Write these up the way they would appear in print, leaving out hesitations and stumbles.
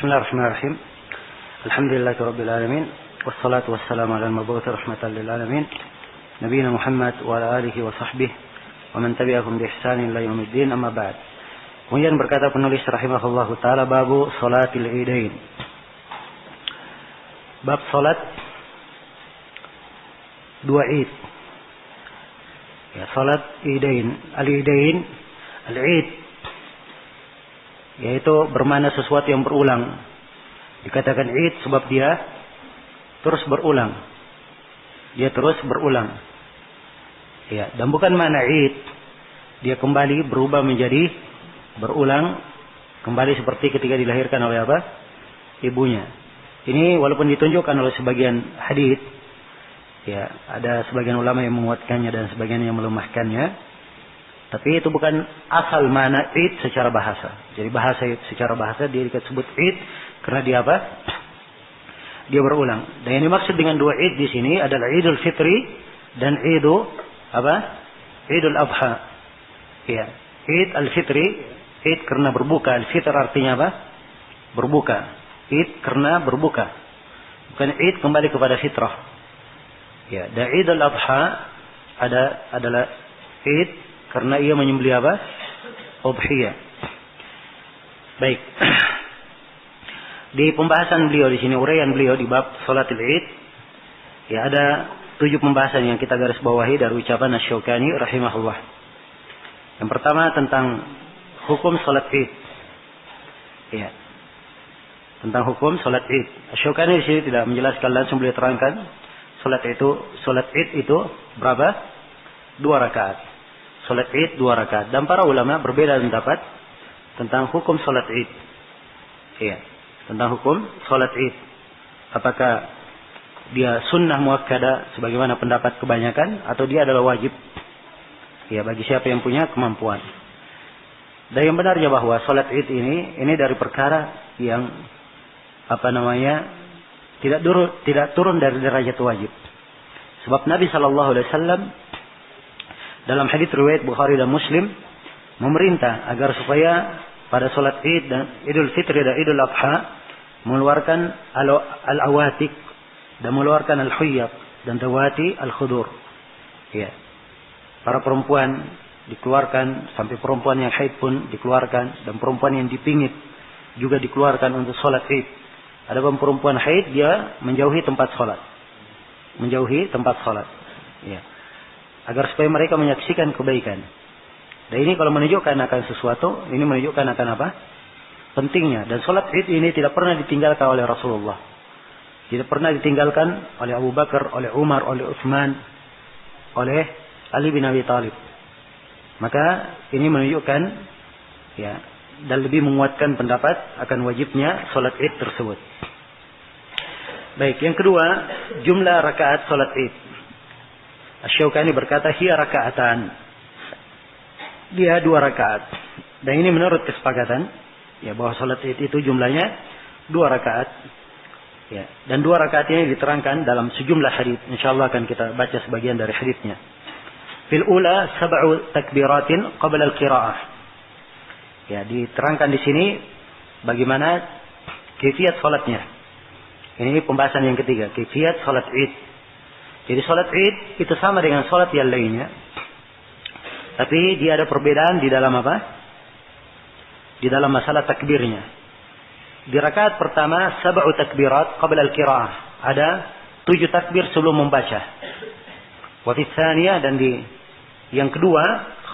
Bismillahirrahmanirrahim. Alhamdulillahirabbil alamin wassalatu wassalamu ala al-mab'uts rahmatan lil alamin nabiyina Muhammad wa ala alihi wa sahbihi wa man tabi'ahum bi ihsanin ila yaumiddin, amma ba'd. Kemudian berkata penulis rahimahullahu taala, babu salatil idain. Bab salat dua Id. Ya, salat idain. Al-idain, al-id, yaitu bermakna sesuatu yang berulang. Dikatakan id sebab dia terus berulang. Dia terus berulang. Ya, dan bukan makna id dia kembali berubah menjadi berulang kembali seperti ketika dilahirkan oleh apa? Ibunya. Ini walaupun ditunjukkan oleh sebagian hadits, ya, ada sebagian ulama yang menguatkannya dan sebagian yang melemahkannya. Tapi itu bukan asal mana id secara bahasa. Jadi secara bahasa dia disebut id karena dia apa? Dia berulang. Dan yang dimaksud dengan dua id di sini adalah Idul Fitri dan Idul apa? Idul Adha. Ya, Id al-Fitri, id karena berbuka. Al-Fitr artinya apa? Berbuka. Id karena berbuka. Bukan id kembali kepada fitrah. Ya, dan Idul Adha adalah id karena ia menyembelih apa? Udhiyah. Baik. Di pembahasan beliau di sini, uraian beliau di bab salatul Id, ya, ada 7 pembahasan yang kita garis bawahi dari ucapan Asy-Syaukani rahimahullah. Yang pertama tentang hukum salat Id. Ya. Tentang hukum salat Id. Asy-Syaukani di sini tidak menjelaskan langsung, beliau terangkan salat Id itu berapa? 2 rakaat. Salat Id 2 rakaat. Dan para ulama berbeda pendapat tentang hukum salat Id. Iya, tentang hukum salat Id. Apakah dia sunnah muakkadah sebagaimana pendapat kebanyakan atau dia adalah wajib? Ya, bagi siapa yang punya kemampuan. Dan yang benarnya bahwa salat Id ini dari perkara yang tidak turun dari derajat wajib. Sebab Nabi sallallahu alaihi wasallam dalam hadits riwayat Bukhari dan Muslim memerintah agar supaya pada salat Id dan Idul Fitri dan Idul Adha mengeluarkan al-awatik dan mengeluarkan al-huyyat dan dawati al-khudur. Ya. Para perempuan dikeluarkan, sampai perempuan yang haid pun dikeluarkan, dan perempuan yang dipingit juga dikeluarkan untuk salat Id. Adapun perempuan haid dia menjauhi tempat salat. Ya. Agar supaya mereka menyaksikan kebaikan. Dan ini kalau menunjukkan akan sesuatu, ini menunjukkan akan apa? Pentingnya. Dan salat Id ini tidak pernah ditinggalkan oleh Rasulullah. Tidak pernah ditinggalkan oleh Abu Bakar, oleh Umar, oleh Utsman, oleh Ali bin Abi Thalib. Maka ini menunjukkan, ya, dan lebih menguatkan pendapat akan wajibnya salat Id tersebut. Baik, yang kedua, jumlah rakaat salat Id. Asy-Syaukani berkata, hiya rakaatan. Dia 2 rakaat. Dan ini menurut kesepakatan, ya, bahwa salat Id itu jumlahnya 2 rakaat. Ya, dan 2 rakaat ini diterangkan dalam sejumlah hadits. Insyaallah akan kita baca sebagian dari haditsnya. Fil ula 7 takbiratin qabla al-qiraah. Ya, diterangkan di sini bagaimana kaifiyat salatnya. Ini pembahasan yang ketiga, kaifiyat salat Id. Jadi salat Id itu sama dengan salat yang lainnya. Tapi dia ada perbedaan di dalam apa? Di dalam masalah takbirnya. Di rakaat pertama 7 takbirat qabla al-qiraah. Ada 7 takbir sebelum membaca. Wa fi tsaniyah, dan di yang kedua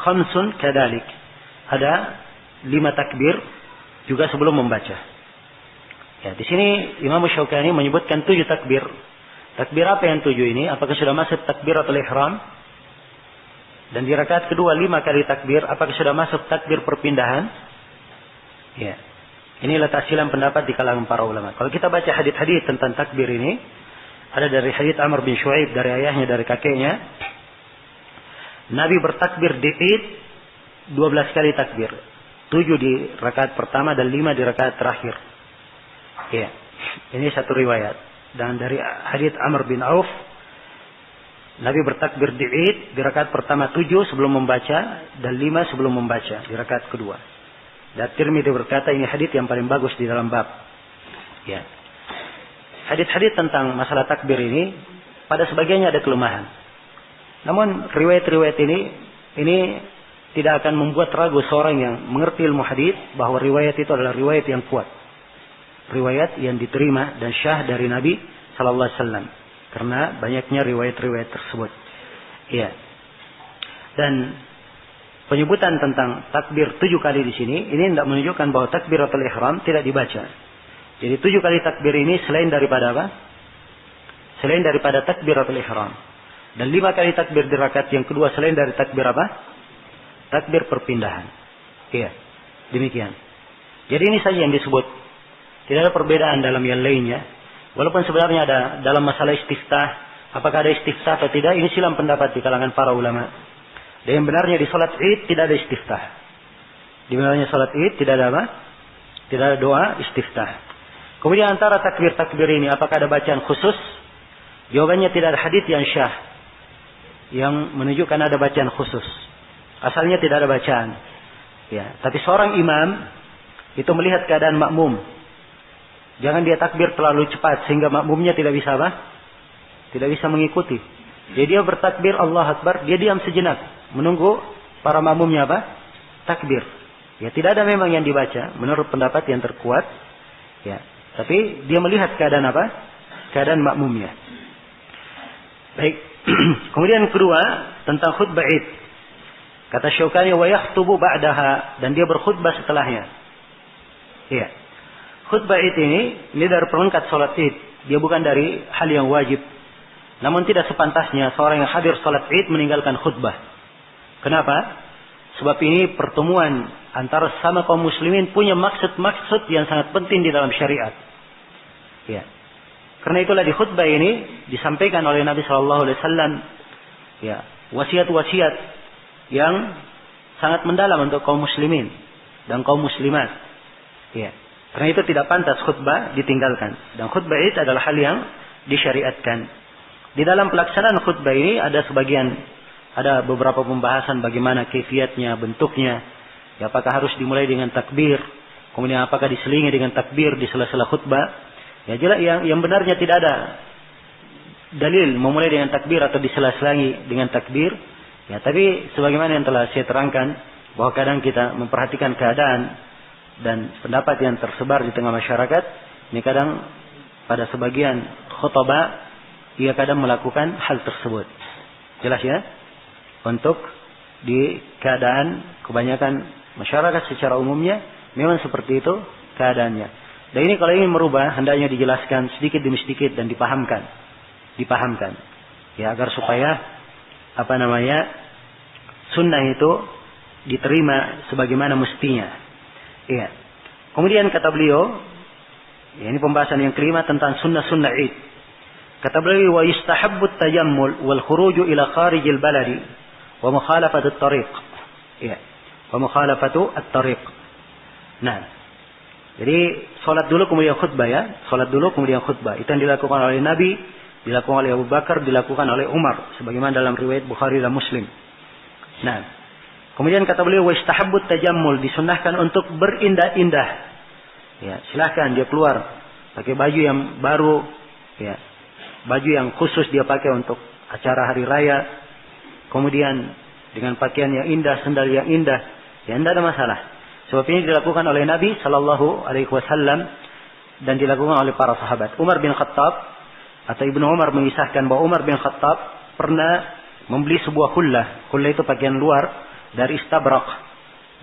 5 kadalik. Ada 5 takbir juga sebelum membaca. Ya, di sini Imam Syaukani menyebutkan 7 takbir. Takbir apa yang 7 ini? Apakah sudah masuk takbiratul ihram? Dan di rakaat kedua 5 kali takbir, apakah sudah masuk takbir perpindahan? Ya. Inilah tahsilan pendapat di kalangan para ulama. Kalau kita baca hadits-hadits tentang takbir ini, ada dari hadits Amr bin Shu'aib dari ayahnya, dari kakeknya. Nabi bertakbir di Id 12 kali takbir. 7 di rakaat pertama dan 5 di rakaat terakhir. Ya. Ini satu riwayat. Dan dari hadits Amr bin Auf, Nabi bertakbir di Id di rakaat pertama 7 sebelum membaca dan 5 sebelum membaca di rakaat kedua. Dan Tirmidzi berkata ini hadits yang paling bagus di dalam bab. Ya. Hadits-hadits tentang masalah takbir ini pada sebagiannya ada kelemahan. Namun riwayat-riwayat ini tidak akan membuat ragu seorang yang mengerti ilmu hadits bahwa riwayat itu adalah riwayat yang kuat. Riwayat yang diterima dan syah dari Nabi sallallahu alaihi wasallam. Karena banyaknya riwayat-riwayat tersebut. Iya. Dan penyebutan tentang takbir 7 kali di sini, ini tidak menunjukkan bahwa takbiratul ihram tidak dibaca. Jadi 7 kali takbir ini selain daripada apa? Selain daripada takbiratul ihram. Dan 5 kali takbir di rakaat yang kedua selain dari takbir apa? Takbir perpindahan. Iya. Demikian. Jadi ini saja yang disebut. Tidak ada perbedaan dalam yang lainnya. Walaupun sebenarnya ada dalam masalah istiftah, apakah ada istiftah atau tidak, ini silam pendapat di kalangan para ulama. Dan yang benarnya di salat Id tidak ada istiftah. Di benarnya salat Id tidak ada apa? Tidak ada doa istiftah. Kemudian antara takbir-takbir ini apakah ada bacaan khusus? Jawabannya tidak ada hadits yang syah yang menunjukkan ada bacaan khusus. Asalnya tidak ada bacaan. Ya, tapi seorang imam itu melihat keadaan makmum. Jangan dia takbir terlalu cepat sehingga makmumnya tidak bisa apa? Tidak bisa mengikuti. Jadi dia bertakbir Allah Akbar, dia diam sejenak menunggu para makmumnya apa? Takbir. Ya, tidak ada memang yang dibaca menurut pendapat yang terkuat. Ya, tapi dia melihat keadaan apa? Keadaan makmumnya. Baik. Kemudian kedua tentang khutbah Id. Kata Syaukani wa yakhtubu ba'daha, dan dia berkhutbah setelahnya. Iya. Khutbah Id ini dari perangkat salat Id. Dia bukan dari hal yang wajib. Namun tidak sepantasnya seorang yang hadir salat Id meninggalkan khutbah. Kenapa? Sebab ini pertemuan antara sama kaum muslimin punya maksud-maksud yang sangat penting di dalam syariat. Ya. Karena itulah di khutbah ini disampaikan oleh Nabi sallallahu alaihi wasallam ya, wasiat-wasiat yang sangat mendalam untuk kaum muslimin dan kaum muslimat. Ya. Karena itu tidak pantas khutbah ditinggalkan. Dan khutbah itu adalah hal yang disyariatkan. Di dalam pelaksanaan khutbah ini ada beberapa pembahasan bagaimana kaifiatnya, bentuknya. Ya, apakah harus dimulai dengan takbir, kemudian apakah diselingi dengan takbir di sela-sela khutbah. Ya, jelas yang benarnya tidak ada dalil memulai dengan takbir atau disela-selangi dengan takbir. Ya, tapi sebagaimana yang telah saya terangkan bahwa kadang kita memperhatikan keadaan dan pendapat yang tersebar di tengah masyarakat, ini kadang pada sebagian khutbah ia kadang melakukan hal tersebut. Jelas ya? Untuk di keadaan kebanyakan masyarakat secara umumnya memang seperti itu keadaannya. Dan ini kalau ingin merubah hendaknya dijelaskan sedikit demi sedikit dan dipahamkan. Ya, agar supaya sunnah itu diterima sebagaimana mestinya. Iya. Kemudian kata beliau, ya, ini pembahasan yang kelima tentang sunnah-sunnah Id. Kata beliau, wa yustahabbu at-tajammul wal khuruju ila kharijil baladi wa mukhalafatu at-tariq. Iya. Wa mukhalafatu at-tariq. Nah, jadi salat dulu kemudian khutbah ya. Salat dulu kemudian khutbah. Itu yang dilakukan oleh Nabi, dilakukan oleh Abu Bakar, dilakukan oleh Umar sebagaimana dalam riwayat Bukhari dan Muslim. Nah, kemudian kata beliau wa istahabbut tajammul, disunnahkan untuk berindah-indah. Ya, silakan dia keluar pakai baju yang baru, ya. Baju yang khusus dia pakai untuk acara hari raya. Kemudian dengan pakaian yang indah, sandal yang indah, ya tidak ada masalah. Sebab ini dilakukan oleh Nabi sallallahu alaihi wasallam dan dilakukan oleh para sahabat. Umar bin Khattab atau Ibnu Umar mengisahkan bahwa Umar bin Khattab pernah membeli sebuah hullah. Hullah itu pakaian luar dari istabrak,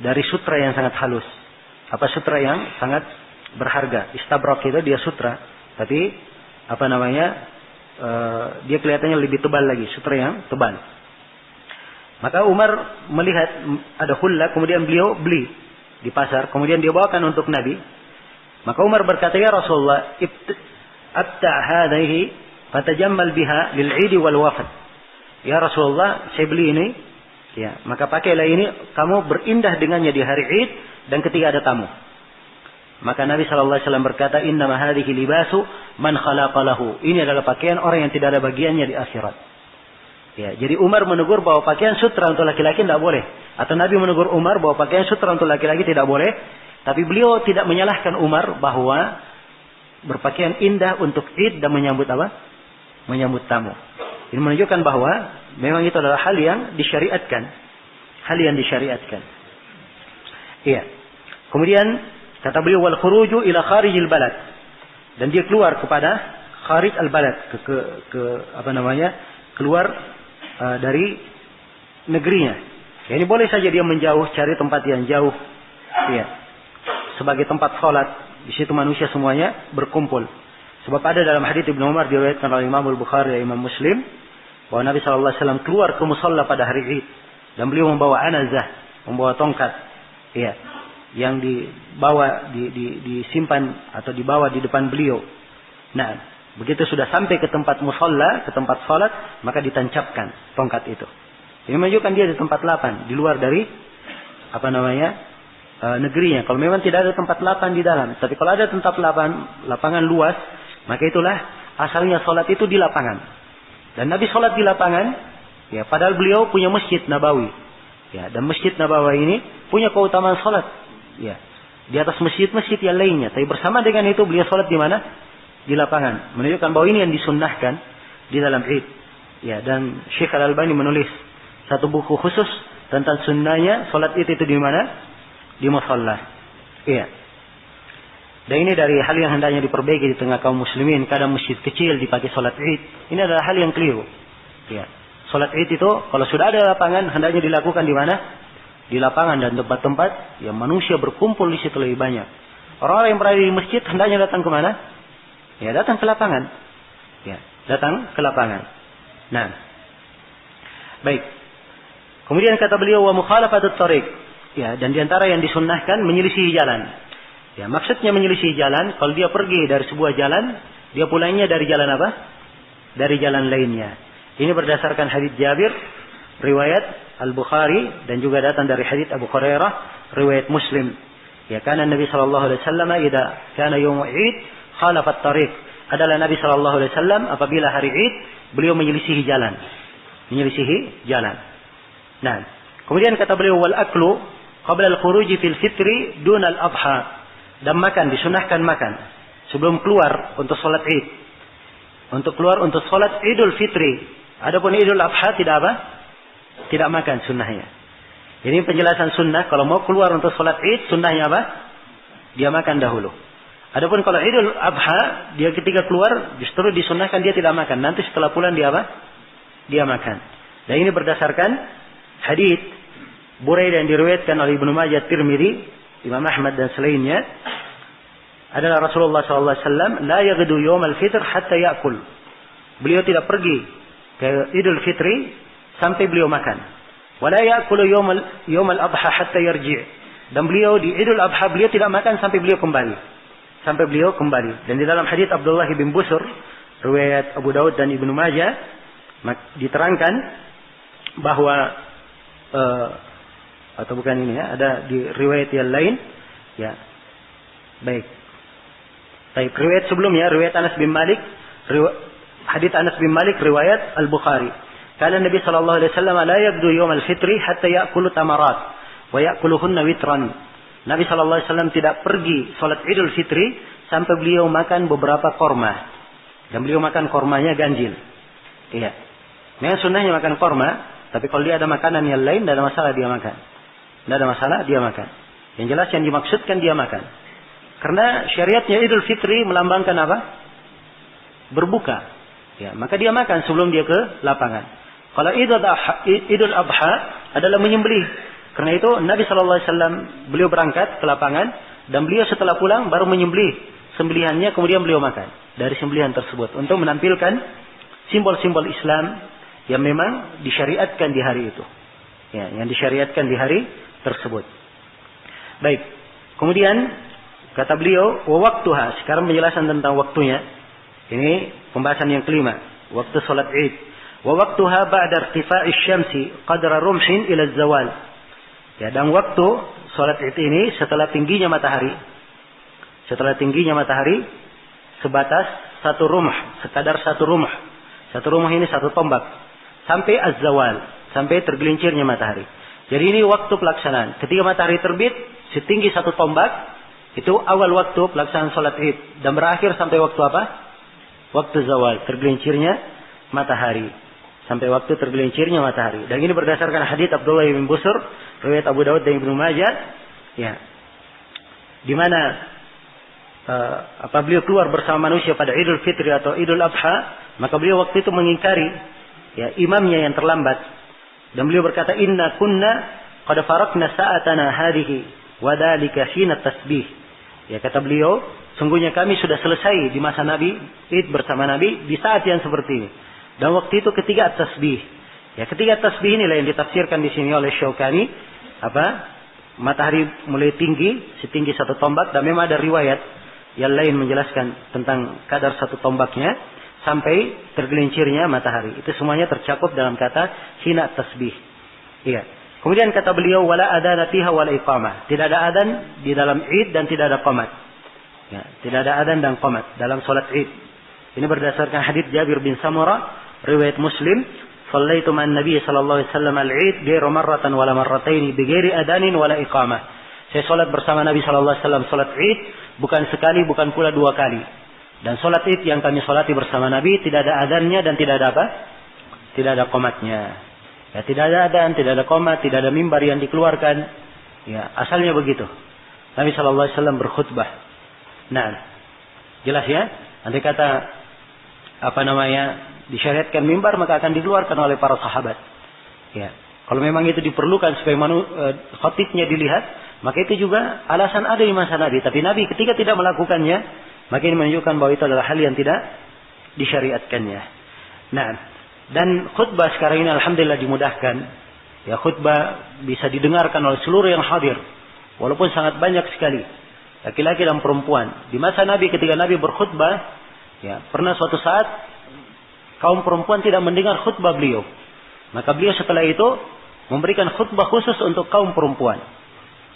dari sutra yang sangat halus. Apa sutra yang sangat berharga. Istabrak itu dia sutra, tapi dia kelihatannya lebih tebal lagi, sutra yang tebal. Maka Umar melihat ada hullah, kemudian beliau beli di pasar, kemudian dia bawakan untuk Nabi. Maka Umar berkata, ya Rasulullah, abta' hadhihi fatajammal biha lil 'id wal wafd. Ya Rasulullah, saya beli ini, ya, maka pakailah ini, kamu berindah dengannya di hari Id dan ketika ada tamu. Maka Nabi sallallahu alaihi wasallam berkata, innama hadhihi libasu man khalaqa lahu. Ini adalah pakaian orang yang tidak ada bagiannya di akhirat. Ya, jadi Umar menegur bahwa pakaian sutra untuk laki-laki tidak boleh. Atau Nabi menegur Umar bahwa pakaian sutra untuk laki-laki tidak boleh. Tapi beliau tidak menyalahkan Umar bahwa berpakaian indah untuk Id dan menyambut apa? Menyambut tamu. Ini menunjukkan bahwa memang itu adalah hal yang disyariatkan. Hal yang disyariatkan. Iya. Kemudian kata beliau wal khuruju ila kharijil balad. Dan dia keluar kepada kharij al balad, ke apa namanya? Keluar dari negerinya. Ya, ini boleh saja dia menjauh, cari tempat yang jauh. Iya. Sebagai tempat salat, di situ manusia semuanya berkumpul. Sebab ada dalam hadits Ibnu Umar diriwayatkan oleh Imam Al-Bukhari dan Imam Muslim bahwa Nabi sallallahu alaihi wasallam keluar ke musalla pada hari Id dan beliau membawa anazah, membawa tongkat. Iya. Yang disimpan atau dibawa di depan beliau. Nah, begitu sudah sampai ke tempat musalla, ke tempat salat, maka ditancapkan tongkat itu. Ini menunjukkan dia di tempat lapang, di luar dari apa namanya? Negerinya. Kalau memang tidak ada tempat lapang di dalam, tapi kalau ada tempat lapangan luas, maka itulah asalnya salat itu di lapangan. Dan Nabi salat di lapangan, ya, padahal beliau punya Masjid Nabawi. Ya, dan Masjid Nabawi ini punya keutamaan salat. Ya, di atas masjid-masjid yang lainnya. Tapi bersama dengan itu beliau sholat di mana? Di lapangan. Menunjukkan bahwa ini yang disunnahkan di dalam Id. Ya, dan Syekh Al-Albani menulis satu buku khusus tentang sunnahnya sholat Id itu di mana? Di musalla. Iya. Dan ini dari hal yang hendaknya diperbaiki di tengah kaum muslimin. Kadang masjid kecil dipakai sholat Id. Ini adalah hal yang keliru. Ya. Sholat Id itu kalau sudah ada lapangan hendaknya dilakukan di mana? Di lapangan dan tempat-tempat yang manusia berkumpul di situ lebih banyak. Orang-orang yang berada di masjid hendaknya datang ke mana? Ya, datang ke lapangan. Ya, datang ke lapangan. Nah, baik. Kemudian kata beliau wa mukhalafatut thariq. Ya, dan diantara yang disunnahkan menyelisihi jalan. Ya, maksudnya menyelisihi jalan, kalau dia pergi dari sebuah jalan, dia pulangnya dari jalan apa? Dari jalan lainnya. Ini berdasarkan hadits Jabir, riwayat Al-Bukhari, dan juga datang dari hadits Abu Hurairah, riwayat Muslim. Ya, karena Nabi sallallahu alaihi wasallam idza kana yaum Id khalafat tariq. Adalah Nabi sallallahu alaihi wasallam apabila hari Id beliau menyelisihi jalan. Menyelisihi jalan. Nah, kemudian kata beliau wal aklu qabla al-khuruj fil fitri dun al-adha. Dan makan, disunahkan makan sebelum keluar untuk salat Id. Untuk keluar untuk salat Idul Fitri. Adapun Idul Adha tidak apa? Tidak makan sunnahnya. Ini penjelasan sunnah. Kalau mau keluar untuk salat Id, sunnahnya apa? Dia makan dahulu. Adapun kalau Idul Adha, dia ketika keluar justru disunnahkan dia tidak makan. Nanti setelah pulang dia apa? Dia makan. Dan ini berdasarkan hadits Buraidah yang diriwayatkan oleh Ibnu Majah, Tirmidzi, Imam Ahmad dan selainnya. Adalah Rasulullah SAW la yaghdu yawmal fitr hatta ya'kul. Beliau tidak pergi ke Idul Fitri sampai beliau makan. Wala ya'kulu yawmal adha hatta yarji'. Dan beliau di Idul Adha beliau tidak makan sampai beliau kembali. Sampai beliau kembali. Dan di dalam hadits Abdullah bin Busur, riwayat Abu Daud dan Ibnu Majah, diterangkan bahwa atau bukan ini ya, ada di riwayat yang lain ya. Baik. Baik, riwayat sebelumnya, riwayat Anas bin Malik, hadits Anas bin Malik riwayat Al-Bukhari. Karena Nabi sallallahu alaihi wasallam la yabdu yawm al-fitri hatta ya'kulu tamarat wa ya'kuluhunna witran. Nabi sallallahu alaihi wasallam tidak pergi salat Idul Fitri sampai beliau makan beberapa korma. Dan beliau makan kormanya ganjil. Iya. Memang sunnahnya makan korma, tapi kalau dia ada makanan yang lain tidak ada masalah dia makan. Tidak ada masalah dia makan. Yang jelas yang dimaksudkan dia makan. Karena syariatnya Idul Fitri melambangkan apa? Berbuka. Ya, maka dia makan sebelum dia ke lapangan. Kalau Idul Adha adalah menyembelih. Karena itu Nabi SAW beliau berangkat ke lapangan dan beliau setelah pulang baru menyembelih sembelihannya, kemudian beliau makan dari sembelihan tersebut untuk menampilkan simbol-simbol Islam yang memang disyariatkan di hari itu. Ya, yang disyariatkan di hari tersebut. Baik. Kemudian kata beliau, wa waktuha. Sekarang penjelasan tentang waktunya. Ini pembahasan yang kelima. Waktu salat Id. Wa waktuha ba'da irtifa'i syamsi qadra rumhin ila zawal. Ya, dan waktu salat Id ini setelah tingginya matahari. Setelah tingginya matahari sebatas satu rumah, sekadar satu rumah. Satu rumah ini satu tombak. Sampai az-zawal, sampai tergelincirnya matahari. Jadi ini waktu pelaksanaan. Ketika matahari terbit setinggi satu tombak, Itu awal waktu pelaksanaan sholat id. Dan berakhir sampai waktu apa? Waktu zawal. Tergelincirnya matahari. Sampai waktu tergelincirnya matahari. Dan ini berdasarkan hadits Abdullah bin Busur. Riwayat Abu Dawud dan Ibnu Majah. Ya. Di mana beliau keluar bersama manusia pada Idul Fitri atau Idul Adha. Maka beliau waktu itu mengingkari ya, imamnya yang terlambat. Dan beliau berkata, inna kunna qad farakna sa'atana hadhihi wa dhalika hina tasbih. Ya, kata beliau, sungguhnya kami sudah selesai di masa Nabi, id bersama Nabi di saat yang seperti ini. Dan waktu itu ketiga tasbih. Ya, ketiga tasbih inilah yang ditafsirkan di sini oleh Syaukani. Matahari mulai tinggi, setinggi satu tombak, dan memang ada riwayat yang lain menjelaskan tentang kadar satu tombaknya sampai tergelincirnya matahari. Itu semuanya tercakup dalam kata hina tasbih. Iya. Kemudian kata beliau, wala adana fiha wala iqamah. Tidak ada adan di dalam id dan tidak ada qamat. Ya, tidak ada adan dan qamat dalam salat id. Ini berdasarkan hadits Jabir bin Samurah, riwayat Muslim, "Shallaitu ma'an Nabi sallallahu alaihi wasallam al-id ghairu marratan wala marrataini bi ghairi adanin wala iqamah." Saya salat bersama Nabi sallallahu alaihi wasallam salat id bukan sekali, bukan pula dua kali. Dan salat id yang kami salati bersama Nabi tidak ada adannya dan tidak ada apa? Tidak ada qamatnya. Ya, tidak ada adan, tidak ada qomat, tidak ada mimbar yang dikeluarkan. Ya, asalnya begitu. Nabi sallallahu alaihi wasallam berkhutbah. Nah, jelas ya? Andai kata disyariatkan mimbar, maka akan dikeluarkan oleh para sahabat. Ya. Kalau memang itu diperlukan supaya khatibnya dilihat, maka itu juga alasan ada di masa Nabi. Tapi Nabi ketika tidak melakukannya, maka ini menunjukkan bahwa itu adalah hal yang tidak disyariatkannya. Nah, dan khutbah sekarang ini alhamdulillah dimudahkan. Ya, khutbah bisa didengarkan oleh seluruh yang hadir. Walaupun sangat banyak sekali. Laki-laki dan perempuan. Di masa Nabi ketika Nabi berkhutbah. Ya, pernah suatu saat. Kaum perempuan tidak mendengar khutbah beliau. Maka beliau setelah itu. Memberikan khutbah khusus untuk kaum perempuan.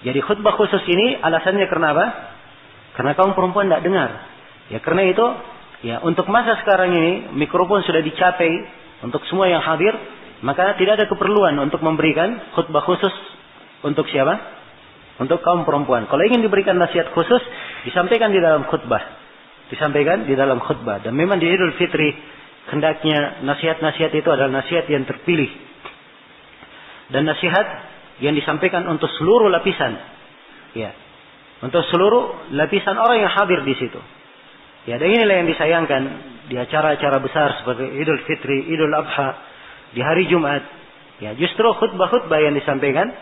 Jadi khutbah khusus ini alasannya karena apa? Karena kaum perempuan tidak dengar. Ya, karena itu. Ya, untuk masa sekarang ini. Mikrofon sudah dicapai. Untuk semua yang hadir, maka tidak ada keperluan untuk memberikan khutbah khusus untuk siapa? Untuk kaum perempuan. Kalau ingin diberikan nasihat khusus, disampaikan di dalam khutbah. Disampaikan di dalam khutbah. Dan memang di Idul Fitri, hendaknya nasihat-nasihat itu adalah nasihat yang terpilih. Dan nasihat yang disampaikan untuk seluruh lapisan. Ya. Untuk seluruh lapisan orang yang hadir di situ. Ya, dan inilah yang disayangkan di acara-acara besar seperti Idul Fitri, Idul Adha, di hari Jumat. Ya, justru khutbah-khutbah yang disampaikan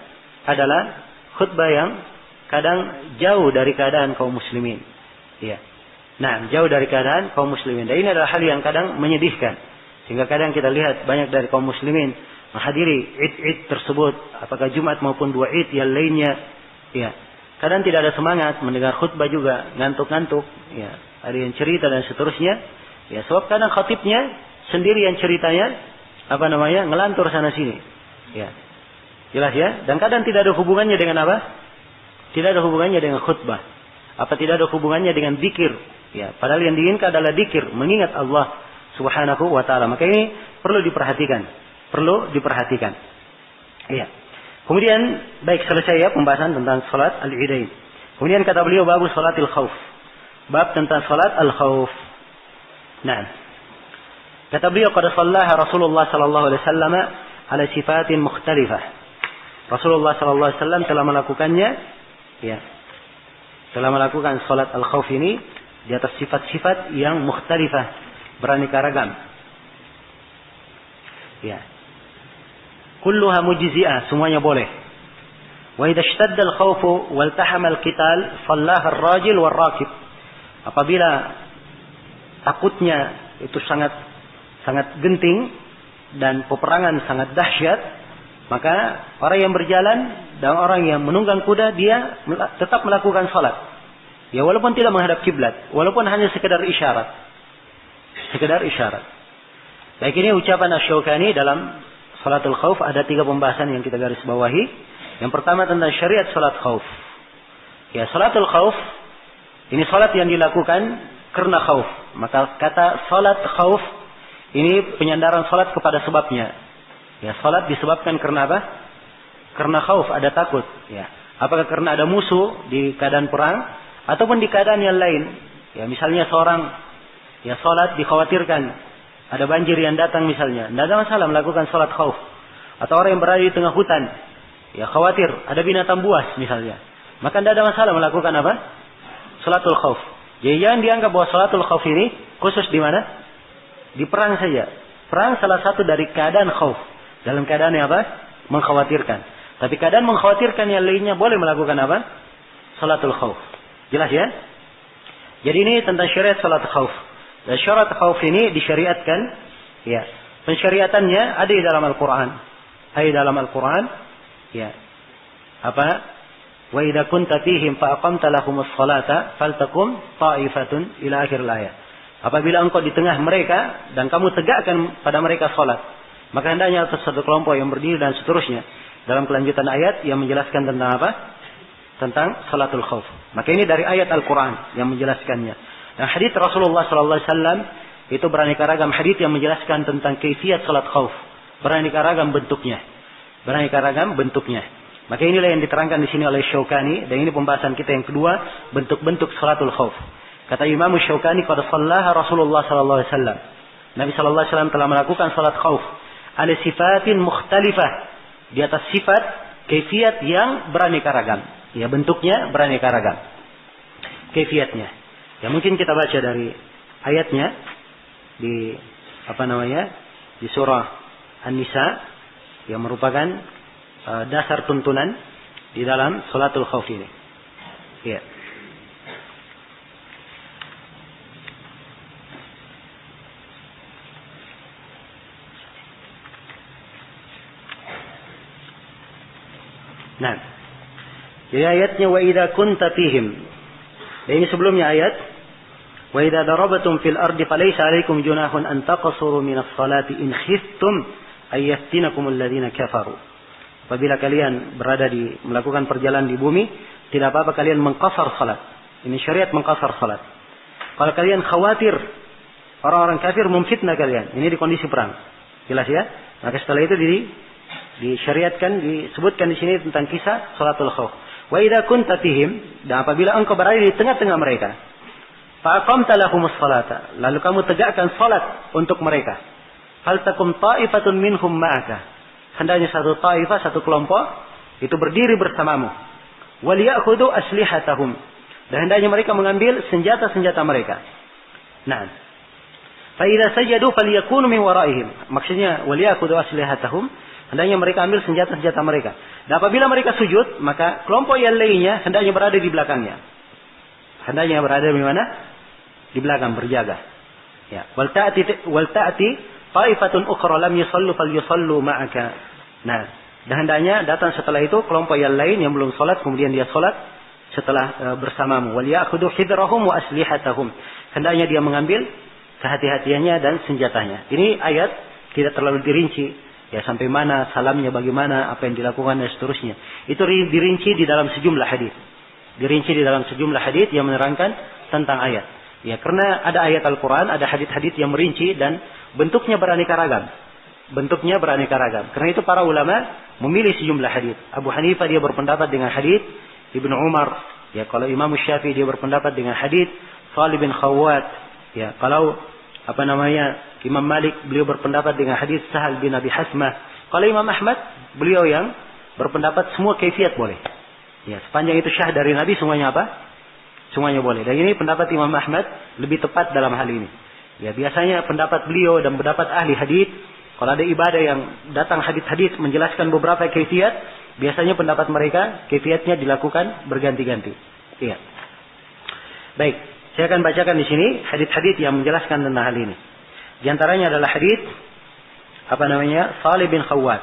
adalah khutbah yang kadang jauh dari keadaan kaum muslimin. Ya. Nah, jauh dari keadaan kaum muslimin. Dan ini adalah hal yang kadang menyedihkan. Sehingga kadang kita lihat banyak dari kaum muslimin menghadiri id-id tersebut, apakah Jumat maupun dua id yang lainnya. Ya. Kadang tidak ada semangat mendengar khutbah juga, ngantuk-ngantuk. Ya. Ada yang cerita dan seterusnya. Ya, sebab kadang khatibnya sendiri yang ceritanya ngelantur sana sini. Ya. Jelas ya? Dan kadang tidak ada hubungannya dengan apa? Tidak ada hubungannya dengan khutbah. Apa tidak ada hubungannya dengan zikir? Ya, padahal yang diinginkan adalah zikir, mengingat Allah Subhanahu wa taala. Maka ini perlu diperhatikan. Perlu diperhatikan. Iya. Kemudian baik selesai ya pembahasan tentang salat al-Idain. Kemudian kata beliau babu salatil khauf. Bab tentang salat al-khauf. Nah. Kata beliau qad shallaha Rasulullah sallallahu alaihi wasallam ala sifatin mukhtalifah. Rasulullah sallallahu alaihi wasallam telah melakukannya ya. Telah melakukan salat al-khauf ini di atas sifat-sifat yang mukhtalifah, beraneka ragam. Ya. Kulluha mujzi'ah, semuanya boleh. Wa idza ishtadda al-khawfu wal tahama al-qital sallaha ar-rajil war-rakib. Apabila takutnya itu sangat genting dan peperangan sangat dahsyat, maka orang yang berjalan dan orang yang menunggang kuda dia tetap melakukan salat. Ya, walaupun tidak menghadap kiblat, walaupun hanya sekedar isyarat. Sekedar isyarat. Baik, ini ucapan Asy-Syaukani dalam salatul khauf. Ada 3 pembahasan yang kita garis bawahi. Yang pertama tentang syariat salat khauf. Ya, salatul khauf ini salat yang dilakukan karena khauf. Maka kata salat khauf ini penyandaran salat kepada sebabnya. Ya, salat disebabkan karena apa? Karena khauf, ada takut. Ya. Apakah karena ada musuh di keadaan perang, Ataupun di keadaan yang lain, ya misalnya seorang ya salat dikhawatirkan ada banjir yang datang misalnya, tidak ada masalah melakukan salat khauf. Atau orang yang berada di tengah hutan, ya khawatir ada binatang buas misalnya, maka tidak ada masalah melakukan apa? Salatul khauf. Jadi jangan dianggap bahwa salatul khauf ini khusus di mana? Di perang saja. Perang salah satu dari keadaan khauf. Dalam keadaan yang apa? Mengkhawatirkan. Tapi keadaan mengkhawatirkan yang lainnya boleh melakukan apa? Salatul khauf. Jelas ya? Jadi ini tentang syariat salat khauf. Dan syarat khauf ini disyariatkan, ya. Pensyariatannya ada di dalam Al-Quran. Ada di dalam Al-Quran, ya. Apa? Wa idza kunta fihim fa aqamta lahumus salata faltakum ta'ifatun ila akhir ayat. Apabila engkau di tengah mereka dan kamu tegakkan pada mereka salat, maka hendaknya atas satu kelompok yang berdiri dan seterusnya. Dalam kelanjutan ayat yang menjelaskan tentang apa? Tentang salatul khauf. Maka ini dari ayat Al-Quran yang menjelaskannya. Dan hadits Rasulullah SAW itu beraneka ragam hadits yang menjelaskan tentang kaifiyat salat khauf. Beraneka ragam bentuknya. Beraneka ragam bentuknya. Maka inilah yang diterangkan di sini oleh Syaukani. Dan ini pembahasan kita yang kedua, bentuk-bentuk salatul khauf. Kata Imam Syaukani, qad shallaha Rasulullah SAW. Nabi SAW telah melakukan salat khauf. Ada sifatin mukhtalifah. Di atas sifat, kaifiyat yang beraneka ragam. Ya, bentuknya beraneka ragam. Kaifiyatnya. Ya, mungkin kita baca dari ayatnya. Di, di surah An-Nisa. Yang merupakan dasar tuntunan di dalam salatul khauf ini. Ya. Nah, jadi ayatnya wa idza kunta fihim. Dan ini sebelumnya ayat wa idza darabatum fil ardi falaysa 'alaikum junahun an taqsuru minas salati in khiftum ay yaftinakumul ladzina kafaru. Apabila kalian berada melakukan perjalanan di bumi, tidak apa-apa kalian mengqasar salat. Ini syariat mengqasar salat. Kalau kalian khawatir orang-orang kafir memfitnah kalian, ini di kondisi perang. Jelas ya? Maka setelah itu disyariatkan, disebutkan di sini tentang kisah salatul khauf. Wa idza kunta fihim, dan apabila engkau berada di tengah-tengah mereka, fa aqamta lahumus salata, lalu kamu tegakkan salat untuk mereka. Hal takum ta'ifatun minhum ma'aka. Hendaknya satu ta'ifah, satu kelompok itu berdiri bersamamu. Wal ya'khudhu aslihatahum, dan hendaknya mereka mengambil senjata-senjata mereka. Nah, fa idza sajadu falyakunu min waraihim. Maksudnya wal ya'khudhu aslihatahum, hendaknya mereka ambil senjata-senjata mereka. Dan apabila mereka sujud, maka kelompok yang lainnya hendaknya berada di belakangnya. Hendaknya berada di mana? Di belakang, berjaga. Ya, wal ta'ati ta'ifatun ukhra lam yusallu falyusallu ma'aka. Nah, dan hendaknya datang setelah itu kelompok yang lain yang belum salat, kemudian dia salat setelah bersamamu. Wal ya'khudhu hidrahum wa aslihatahum. Hendaknya dia mengambil kehati-hatiannya dan senjatanya. Ini ayat tidak terlalu dirinci. Ya, sampai mana salamnya, bagaimana, apa yang dilakukan dan seterusnya. Itu dirinci di dalam sejumlah hadis. Dirinci di dalam sejumlah hadis yang menerangkan tentang ayat. Ya, karena ada ayat Al-Quran, ada hadis-hadis yang merinci dan bentuknya beraneka ragam. Bentuknya beraneka ragam. Karena itu para ulama memilih sejumlah hadis. Abu Hanifah dia berpendapat dengan hadis Ibnu Umar. Ya, kalau Imam Syafi'i dia berpendapat dengan hadis Salih bin Khawwat. Ya, kalau Imam Malik beliau berpendapat dengan hadis Sahal bin Abi Hasmah. Kalau Imam Ahmad beliau yang berpendapat semua kaifiyat boleh. Ya, sepanjang itu syah dari Nabi semuanya apa? Semuanya boleh. Dan ini pendapat Imam Ahmad lebih tepat dalam hal ini. Ya, biasanya pendapat beliau dan pendapat ahli hadis, kalau ada ibadah yang datang hadis-hadis menjelaskan beberapa kaifiyat, biasanya pendapat mereka kaifiyatnya dilakukan berganti-ganti. Iya. Baik, saya akan bacakan di sini hadis-hadis yang menjelaskan tentang hal ini. Di antaranya adalah hadis Salih bin Khawwat.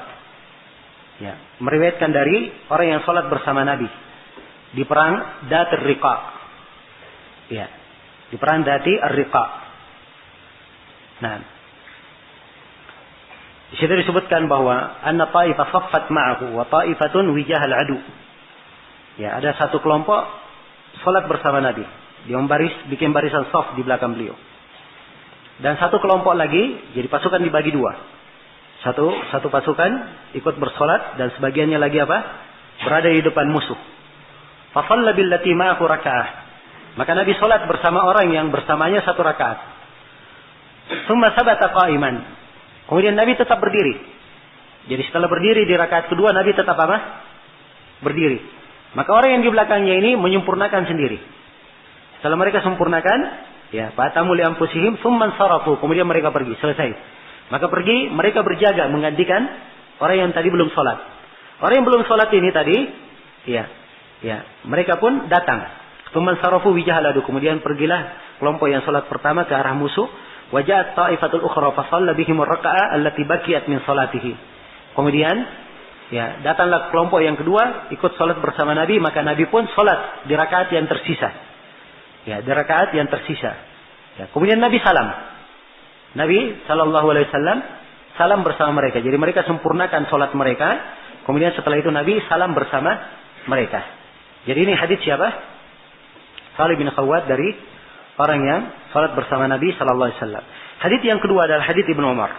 Ya, meriwayatkan dari orang yang salat bersama Nabi di perang Datir Riqa. Ya, di perang Datir Riqa. Nah, di situ disebutkan bahwa anna ta'ifah saffat ma'ahu wa ta'ifatun wijahal adu. Ya, ada satu kelompok salat bersama Nabi. Dia bikin barisan saf di belakang beliau. Dan satu kelompok lagi, jadi pasukan dibagi dua. Satu pasukan ikut bersolat dan sebagiannya lagi apa? Berada di depan musuh. Fa shalla billati ma'ahu raka'ah. Maka Nabi sholat bersama orang yang bersamanya 1 rakaat. Tsumma sabata qa'iman. Kemudian Nabi tetap berdiri. Jadi setelah berdiri di rakaat kedua, Nabi tetap apa? Berdiri. Maka orang yang di belakangnya ini menyempurnakan sendiri. Setelah mereka sempurnakan, ya, fatamu li anfusihim tsumma sarafu. Kemudian mereka pergi, selesai. Maka pergi, mereka berjaga menggantikan orang yang tadi belum sholat. Orang yang belum sholat ini tadi, ya, mereka pun datang. Tsumma sarafu wijahaladu. Kemudian pergilah kelompok yang sholat pertama ke arah musuh. Waja'at ta'ifatul ukhra fa shalla bihim ar-raka'ah allati baqiyat min salatihi. Kemudian, ya, datanglah kelompok yang kedua ikut sholat bersama Nabi, maka Nabi pun sholat di rakaat yang tersisa. Ya, di rakaat yang tersisa. Ya, kemudian Nabi salam. Nabi sallallahu alaihi wasallam salam bersama mereka. Jadi mereka sempurnakan sholat mereka. Kemudian setelah itu Nabi salam bersama mereka. Jadi ini hadis siapa? Salih bin Khawwat dari orang yang salat bersama Nabi sallallahu alaihi wasallam. Hadis yang kedua adalah hadis Ibnu Umar.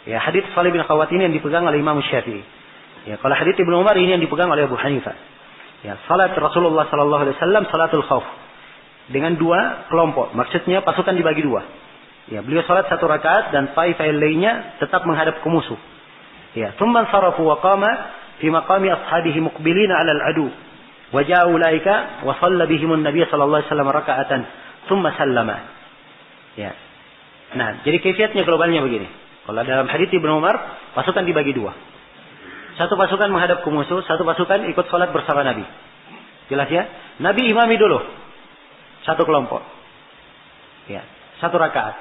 Ya, hadis Salih bin Khawwat ini yang dipegang oleh Imam Syafi'i. Ya, kalau hadis Ibnu Umar ini yang dipegang oleh Abu Hanifah. Ya, salat Rasulullah sallallahu alaihi wasallam salatul khauf dengan 2 kelompok. Maksudnya pasukan dibagi 2. Ya, beliau salat 1 rakaat dan taifah lainnya tetap menghadap ke musuh. Ya, tsumma sarafu wa qama fi maqami ashabihi muqbilina 'ala al-adu. Wa ja'a ulaika wa shalla bihim an-nabiy sallallahu alaihi wasallam raka'atan tsumma sallama. Ya. Nah, jadi kaifiatnya globalnya begini. Kalau dalam hadits Ibnu Umar, pasukan dibagi 2. Satu pasukan menghadap ke musuh, satu pasukan ikut salat bersama Nabi. Jelas ya? Nabi imami dulu. 1 kelompok. Ya, 1 rakaat.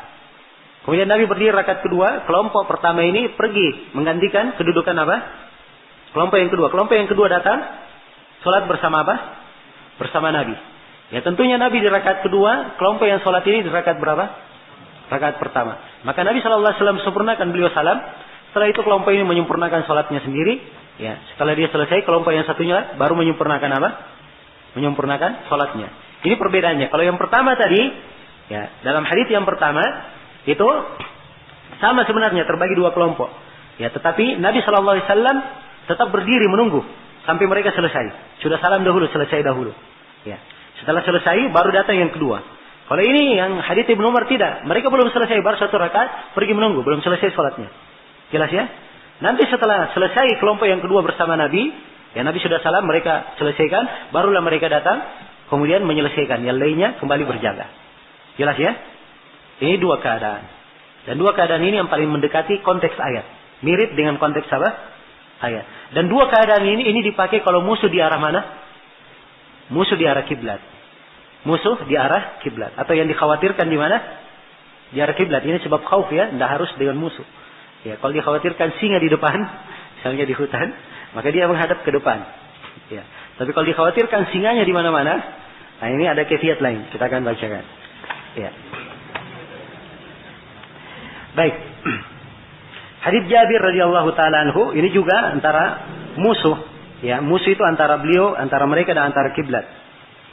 Kemudian Nabi berdiri rakaat kedua, kelompok pertama ini pergi menggantikan kedudukan apa? Kelompok yang kedua. Kelompok yang kedua datang salat bersama apa? Bersama Nabi. Ya, tentunya Nabi di rakaat kedua, kelompok yang salat ini di rakaat berapa? Rakaat pertama. Maka Nabi sallallahu alaihi wasallam sempurnakan beliau salam. Setelah itu kelompok ini menyempurnakan salatnya sendiri. Ya, setelah dia selesai, kelompok yang satunya baru menyempurnakan apa? Menyempurnakan salatnya. Ini perbedaannya. Kalau yang pertama tadi, ya, dalam hadis yang pertama itu sama sebenarnya terbagi 2 kelompok. Ya, tetapi Nabi sallallahu alaihi wasallam tetap berdiri menunggu sampai mereka selesai. Sudah salam dahulu, selesai dahulu. Ya. Setelah selesai baru datang yang kedua. Kalau ini yang hadits Ibnu Umar tidak, mereka belum selesai baru 1 rakaat pergi menunggu, belum selesai salatnya. Jelas ya? Nanti setelah selesai kelompok yang kedua bersama Nabi, ya Nabi sudah salam, mereka selesaikan, barulah mereka datang kemudian menyelesaikan, yang lainnya kembali berjaga. Jelas ya? Ini 2 keadaan. Dan 2 keadaan ini yang paling mendekati konteks ayat. Mirip dengan konteks apa? Ayat. Dan 2 keadaan ini dipakai kalau musuh di arah mana? Musuh di arah kiblat. Musuh di arah kiblat. Atau yang dikhawatirkan di mana? Di arah kiblat. Ini sebab khauf ya. Tidak harus dengan musuh. Ya, kalau dikhawatirkan singa di depan, misalnya di hutan, maka dia menghadap ke depan. Ya. Tapi kalau dikhawatirkan singanya di mana-mana, nah ini ada kaifiat lain. Kita akan bacakan. Ya. Baik. Hadits Jabir radhiyallahu taala anhu ini juga antara musuh. Ya, musuh itu antara beliau, antara mereka dan antara kiblat.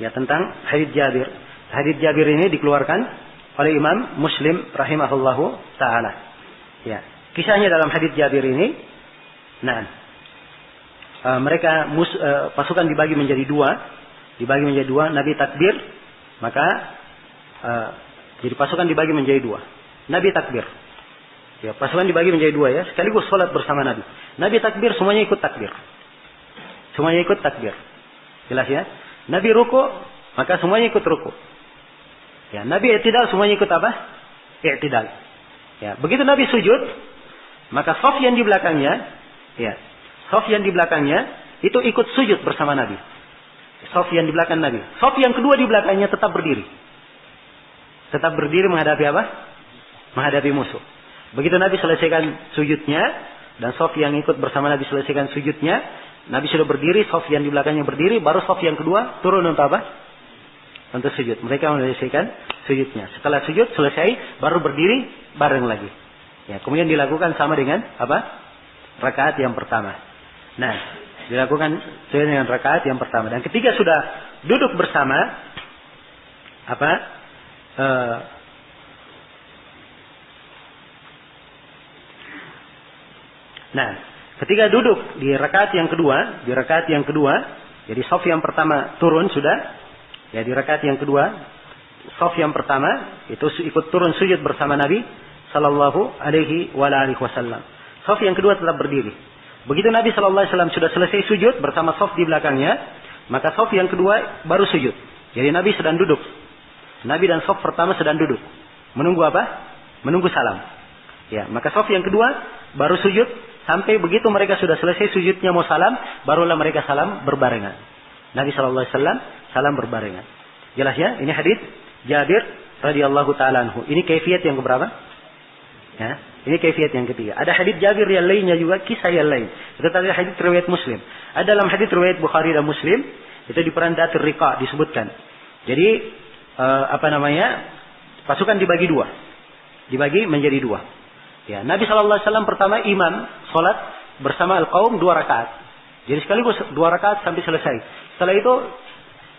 Ya, tentang hadits Jabir. Hadits Jabir ini dikeluarkan oleh Imam Muslim rahimahullahu taala. Ya, kisahnya dalam hadits Jabir ini, nah, mereka pasukan dibagi menjadi 2, Nabi takbir, maka jadi pasukan dibagi menjadi 2. Nabi takbir. Ya, pasukan dibagi menjadi 2 ya, sekaligus salat bersama Nabi. Nabi takbir, semuanya ikut takbir. Semuanya ikut takbir. Jelas ya? Nabi ruku, maka semuanya ikut ruku. Ya, Nabi i'tidal, semuanya ikut apa? I'tidal. Ya, begitu Nabi sujud, maka shaf yang di belakangnya, ya, shaf yang di belakangnya itu ikut sujud bersama Nabi. Shaf yang di belakang Nabi. Shaf yang kedua di belakangnya tetap berdiri. Tetap berdiri menghadapi apa? Menghadapi musuh. Begitu Nabi selesaikan sujudnya, dan shaf yang ikut bersama Nabi selesaikan sujudnya, Nabi sudah berdiri, shaf yang di belakangnya berdiri, baru shaf yang kedua turun untuk apa? Untuk sujud. Mereka menyelesaikan sujudnya. Setelah sujud selesai, baru berdiri bareng lagi. Ya, kemudian dilakukan sama dengan apa? Rakaat yang pertama. Nah, dilakukan sesuai dengan rakaat yang pertama. Dan ketika sudah duduk bersama, apa? Nah, ketika duduk di rakaat yang kedua, jadi shaf yang pertama turun sudah, Ya, di rakaat yang kedua, shaf yang pertama itu ikut turun sujud bersama Nabi sallallahu alaihi wasallam. Shaf yang kedua tetap berdiri. Begitu Nabi sallallahu alaihi wasallam sudah selesai sujud bersama shaf di belakangnya, maka shaf yang kedua baru sujud. Jadi Nabi sedang duduk. Nabi dan shaf pertama sedang duduk. Menunggu apa? Menunggu salam. Ya, maka shaf yang kedua baru sujud sampai begitu mereka sudah selesai sujudnya mau salam, barulah mereka salam berbarengan. Nabi sallallahu alaihi wasallam salam berbarengan. Jelas ya? Ini hadis Jabir radhiyallahu taala anhu. Ini kaifiyat yang keberapa? Ya, ini kaifiyat yang ketiga. Ada hadis Jabir yang lainnya juga, kisah yang lain. Itu tadi hadis riwayat Muslim. Ada dalam hadis riwayat Bukhari dan Muslim, itu di Perandatul Riqa disebutkan. Jadi pasukan dibagi dua. Dibagi menjadi dua. Ya, Nabi sallallahu alaihi wasallam pertama imam salat bersama al-qaum 2 rakaat. Jadi sekaligus 2 rakaat sampai selesai. Setelah itu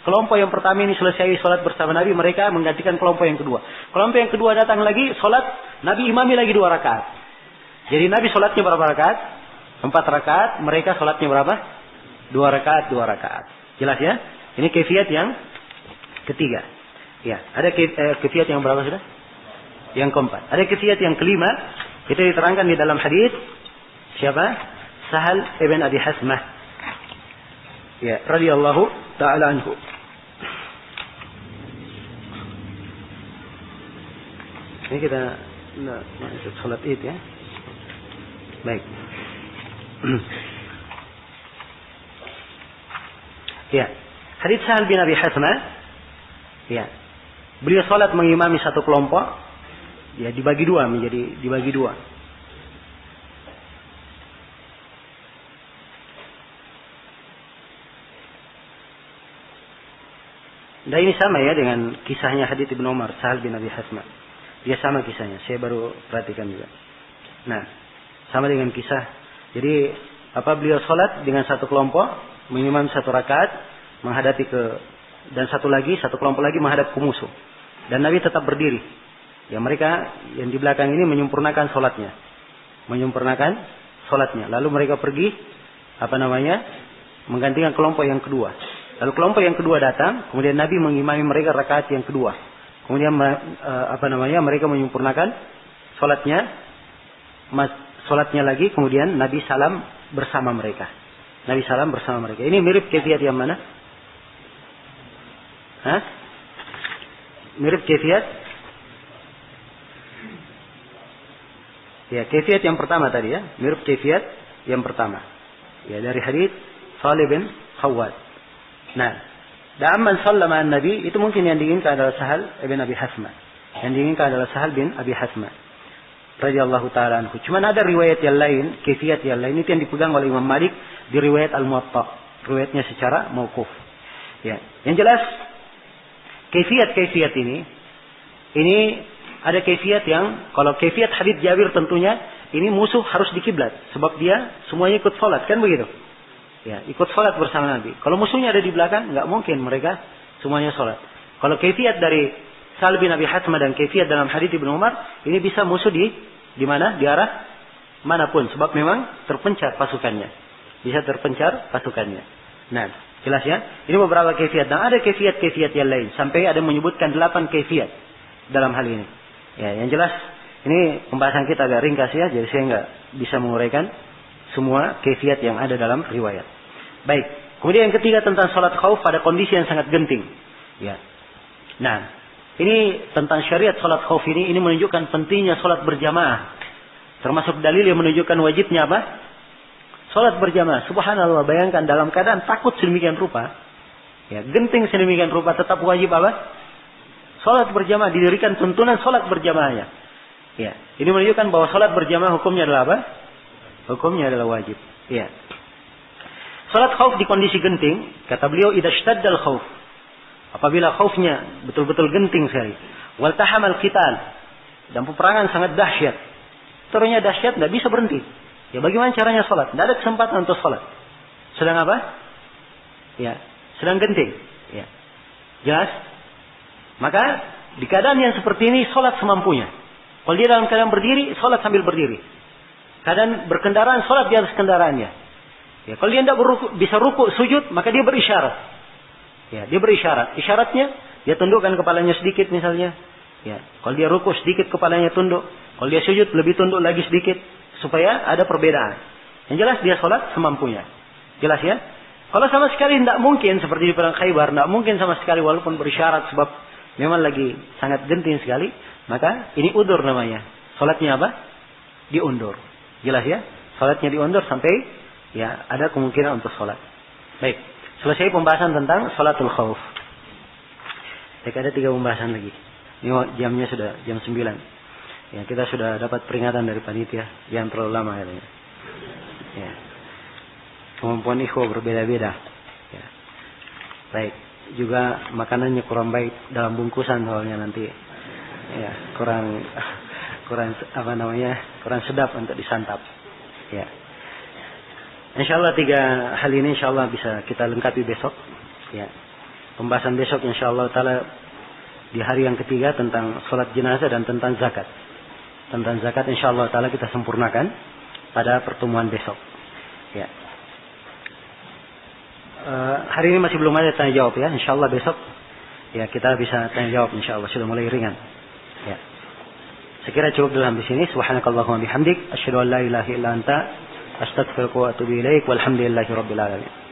kelompok yang pertama ini selesai salat bersama Nabi, mereka menggantikan kelompok yang kedua. Kelompok yang kedua datang lagi salat, Nabi imami lagi 2 rakaat. Jadi Nabi salatnya berapa rakaat? 4 rakaat, mereka salatnya berapa? 2 rakaat, 2 rakaat. Jelas ya? Ini kaifiyat yang ketiga. Ya, ada kaifiyat yang berapa sudah? Yang keempat. Ada kaifiyat yang kelima, itu diterangkan di dalam hadis siapa? Sahal ibn Abi Hasmah. Ya, radhiyallahu ta'ala anhu. Ini kita masuk salat Id ya. Baik. Ya, hadis Sahal bin Abi Hasmah. Ya. Beliau salat mengimami satu kelompok. Ya, dibagi dua. Dan ini sama ya dengan kisahnya hadits Ibnu Umar, Sahal bin Abi Hasmah. Dia sama kisahnya, saya baru perhatikan juga. Nah, sama dengan kisah. Jadi, beliau salat dengan satu kelompok, mengimam 1 rakaat, menghadapi dan satu kelompok lagi menghadap ke musuh. Dan Nabi tetap berdiri. Ya, mereka yang di belakang ini menyempurnakan salatnya. Lalu mereka pergi menggantikan kelompok yang kedua. Lalu kelompok yang kedua datang, kemudian Nabi mengimami mereka rakaat yang kedua. Kemudian mereka menyempurnakan salatnya lagi, kemudian Nabi salam bersama mereka. Ini mirip kaifiyat yang mana? Mirip kaifiyat? Ya, kaifiyat yang pertama tadi ya, mirip kaifiyat yang pertama. Ya, dari hadits Salih bin Khawwat. Nah, da'amman sallama an-nabi itu mungkin yang diinginkan adalah Sahal bin Abi Hasmah. Yang diinginkan adalah Sahal bin Abi Hasmah radhiyallahu taala anhu. Cuma ada riwayat yang lain, kaifiyat yang lain itu yang dipegang oleh Imam Malik di riwayat Al-Muwatta. Riwayatnya secara mauquf. Ya, yang jelas kaifiyat ini ada kaifiyat yang, kalau kaifiyat hadits Jabir tentunya, ini musuh harus dikiblat. Sebab dia semuanya ikut sholat, kan begitu? Ya, ikut sholat bersama Nabi. Kalau musuhnya ada di belakang, nggak mungkin mereka semuanya sholat. Kalau kaifiyat dari Sa'al bin Abi Hasmah dan kaifiyat dalam hadits Ibnu Umar, ini bisa musuh di mana? Di arah manapun. Sebab memang terpencar pasukannya. Nah, jelas ya? Ini beberapa kaifiyat. Dan ada kaifiyat yang lain. Sampai ada menyebutkan 8 kaifiyat dalam hal ini. Ya, yang jelas ini pembahasan kita agak ringkas ya, jadi saya nggak bisa menguraikan semua kaifiyat yang ada dalam riwayat. Baik, kemudian yang ketiga tentang salat khauf pada kondisi yang sangat genting. Ya. Nah, ini tentang syariat salat khauf ini menunjukkan pentingnya salat berjamaah. Termasuk dalil yang menunjukkan wajibnya apa? Salat berjamaah. Subhanallah, bayangkan dalam keadaan takut sedemikian rupa, ya, genting sedemikian rupa tetap wajib apa? Salat berjamaah, didirikan tuntunan salat berjamaahnya. Ya, ini menunjukkan bahwa salat berjamaah hukumnya adalah apa? Hukumnya adalah wajib. Ya. Salat khauf di kondisi genting, kata beliau, idza shtaddal khauf. Apabila khaufnya betul-betul genting sekali. Wal tahamal qital. Dan peperangan sangat dahsyat. Turunnya dahsyat, enggak bisa berhenti. Ya, bagaimana caranya salat? Tidak ada kesempatan untuk salat. Sedang apa? Ya, sedang genting. Ya. Jelas? Maka di keadaan yang seperti ini salat semampunya. Kalau dia dalam keadaan berdiri, salat sambil berdiri. Keadaan berkendaraan, salat di atas kendaraannya. Ya, kalau dia tidak bisa rukuk sujud, maka dia berisyarat. Ya, dia berisyarat. Isyaratnya dia tundukkan kepalanya sedikit misalnya. Ya, kalau dia ruku sedikit kepalanya tunduk. Kalau dia sujud lebih tunduk lagi sedikit supaya ada perbedaan. Yang jelas dia sholat semampunya. Jelas ya? Kalau sama sekali tidak mungkin seperti di perang Khaybar, tidak mungkin sama sekali walaupun berisyarat sebab memang lagi sangat genting sekali, maka ini udur namanya. Sholatnya apa? Diundur. Jelas ya? Sholatnya diundur sampai ya ada kemungkinan untuk sholat. Baik. Selesai pembahasan tentang sholatul khauf. Baik, ada 3 pembahasan lagi. Ini jamnya sudah jam 9. Ya, kita sudah dapat peringatan dari panitia yang terlalu lama katanya. Ya. Kemampuan ikhwah berbeda-beda. Ya. Baik. Juga makanannya kurang baik dalam bungkusan soalnya nanti. Ya, kurang kurang sedap untuk disantap. Ya. Insyaallah 3 hal ini insyaallah bisa kita lengkapi besok. Ya. Pembahasan besok insyaallah taala di hari yang ketiga tentang salat jenazah dan tentang zakat. Tentang zakat insyaallah taala kita sempurnakan pada pertemuan besok. Ya. Hari ini masih belum ada tanya jawab ya. Insyaallah besok ya kita bisa tanya jawab insyaallah sudah mulai ringan. Ya. Sekira cukup dalam di sini. Subhanakallahumma bihamdik asyhadu an la ilaha illa anta astaghfiruka wa atubu ilaik walhamdulillahi rabbil alamin.